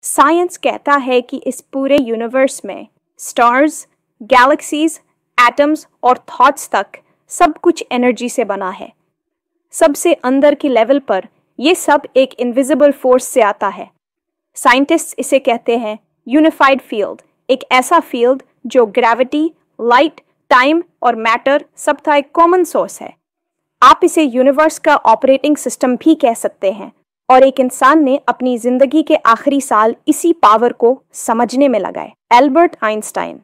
Science कहता है कि इस पूरे यूनिवर्स में स्टार्स, गैलेक्सीज, एटम्स और थॉट्स तक सब कुछ एनर्जी से बना है। सबसे अंदर की लेवल पर यह सब एक इनविजिबल फोर्स से आता है। साइंटिस्ट्स इसे कहते हैं यूनिफाइड फील्ड, एक ऐसा फील्ड जो ग्रेविटी, लाइट, टाइम और मैटर सबका एक कॉमन सोर्स है। आप इसे यूनिवर्स का ऑपरेटिंग सिस्टम भी कह सकते हैं। और एक इंसान ने अपनी जिंदगी के आखिरी साल इसी पावर को समझने में लगाए। Albert Einstein.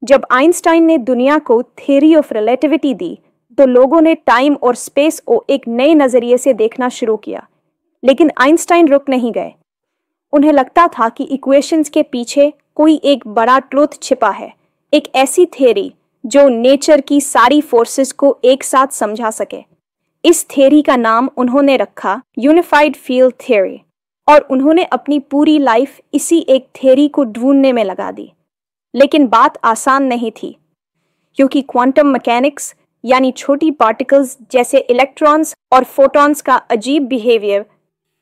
जब आइंस्टाइन ने दुनिया को थ्योरी ऑफ रिलेटिविटी दी तो लोगों ने टाइम और स्पेस को एक नए नजरिए से देखना शुरू किया। लेकिन आइंस्टाइन रुक नहीं गए। उन्हें लगता था कि इक्वेशंस के पीछे कोई एक बड़ा ट्रूथ छिपा है, एक ऐसी थ्योरी जो नेचर की सारी फोर्सेस को एक साथ समझा सके। इस थ्योरी का नाम उन्होंने रखा यूनिफाइड फील्ड थ्योरी और उन्होंने अपनी पूरी लाइफ इसी एक थ्योरी को ढूंढने में लगा दी। लेकिन बात आसान नहीं थी, क्योंकि क्वांटम मैकेनिक्स यानी छोटी पार्टिकल्स जैसे इलेक्ट्रॉन्स और फोटॉन्स का अजीब बिहेवियर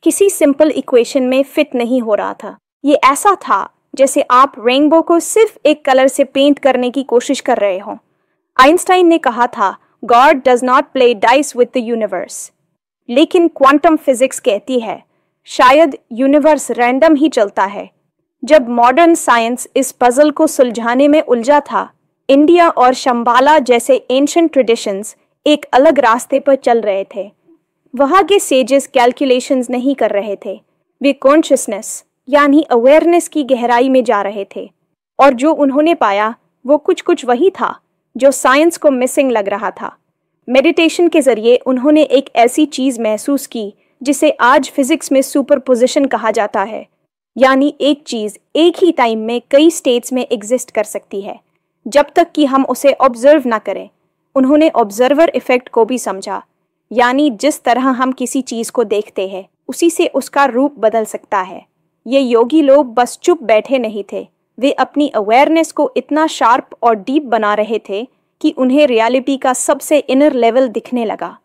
किसी सिंपल इक्वेशन में फिट नहीं हो रहा था। ये ऐसा था जैसे आप रेनबो को सिर्फ एक कलर से पेंट करने की कोशिश कर रहे हो। आइंस्टाइन ने कहा था God does not play dice with the universe। लेकिन क्वांटम फिजिक्स कहती है शायद यूनिवर्स रैंडम ही चलता है। जब मॉडर्न साइंस इस पजल को सुलझाने में उलझा था, इंडिया और शंबाला जैसे एंशिएंट ट्रेडिशंस एक अलग रास्ते पर चल रहे थे। वहां के सेजेस कैलकुलेशंस नहीं कर रहे थे, वे कॉन्शियसनेस यानी अवेयरनेस की गहराई में जा रहे थे। और जो उन्होंने पाया वो कुछ वही था जो साइंस को मिसिंग लग रहा था। मेडिटेशन के जरिए उन्होंने एक ऐसी चीज महसूस की जिसे आज फिजिक्स में सुपरपोजिशन कहा जाता है, यानी एक चीज एक ही टाइम में कई स्टेट्स में एग्जिस्ट कर सकती है जब तक कि हम उसे ऑब्जर्व ना करें। उन्होंने ऑब्जर्वर इफेक्ट को भी समझा, यानी जिस तरह हम किसी चीज को देखते हैं उसी से उसका रूप बदल सकता है। ये योगी लोग बस चुप बैठे नहीं थे, वे अपनी अवेयरनेस को इतना शार्प और डीप बना रहे थे कि उन्हें रियलिटी का सबसे इनर लेवल दिखने लगा।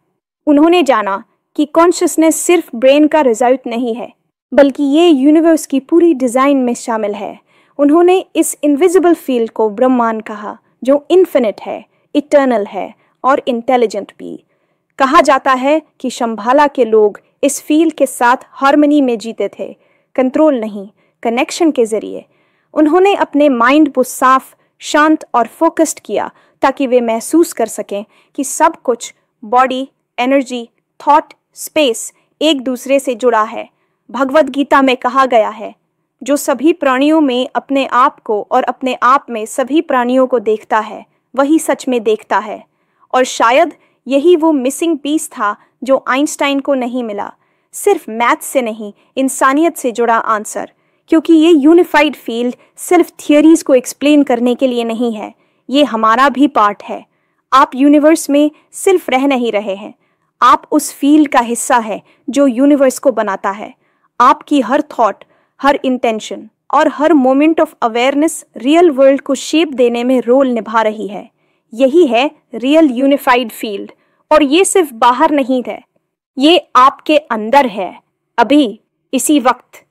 उन्होंने जाना कि कॉन्शियसनेस सिर्फ ब्रेन का रिजल्ट नहीं है, बल्कि ये यूनिवर्स की पूरी डिजाइन में शामिल है। उन्होंने इस इनविजिबल फील्ड को ब्रह्मांड कहा, जो इन्फिनिट है, इटर्नल है और इंटेलिजेंट भी। कहा जाता है कि शंबाला के लोग इस फील्ड के साथ हार्मनी में जीते थे, कंट्रोल नहीं, कनेक्शन के जरिए। उन्होंने अपने माइंड को साफ, शांत और फोकस्ड किया ताकि वे महसूस कर सकें कि सब कुछ बॉडी, एनर्जी, थॉट, स्पेस एक दूसरे से जुड़ा है। भगवद गीता में कहा गया है, जो सभी प्राणियों में अपने आप को और अपने आप में सभी प्राणियों को देखता है वही सच में देखता है। और शायद यही वो मिसिंग पीस था जो आइंस्टाइन को नहीं मिला। सिर्फ मैथ से नहीं, इंसानियत से जुड़ा आंसर। क्योंकि ये यूनिफाइड फील्ड सिर्फ थियरीज को एक्सप्लेन करने के लिए नहीं है, ये हमारा भी पार्ट है। आप यूनिवर्स में सिर्फ रह नहीं रहे हैं, आप उस फील्ड का हिस्सा है जो यूनिवर्स को बनाता है। आपकी हर थॉट, हर इंटेंशन और हर moment of awareness real world को शेप देने में रोल निभा रही है। यही है रियल यूनिफाइड फील्ड। और ये सिर्फ बाहर नहीं है, ये आपके अंदर है, अभी इसी वक्त।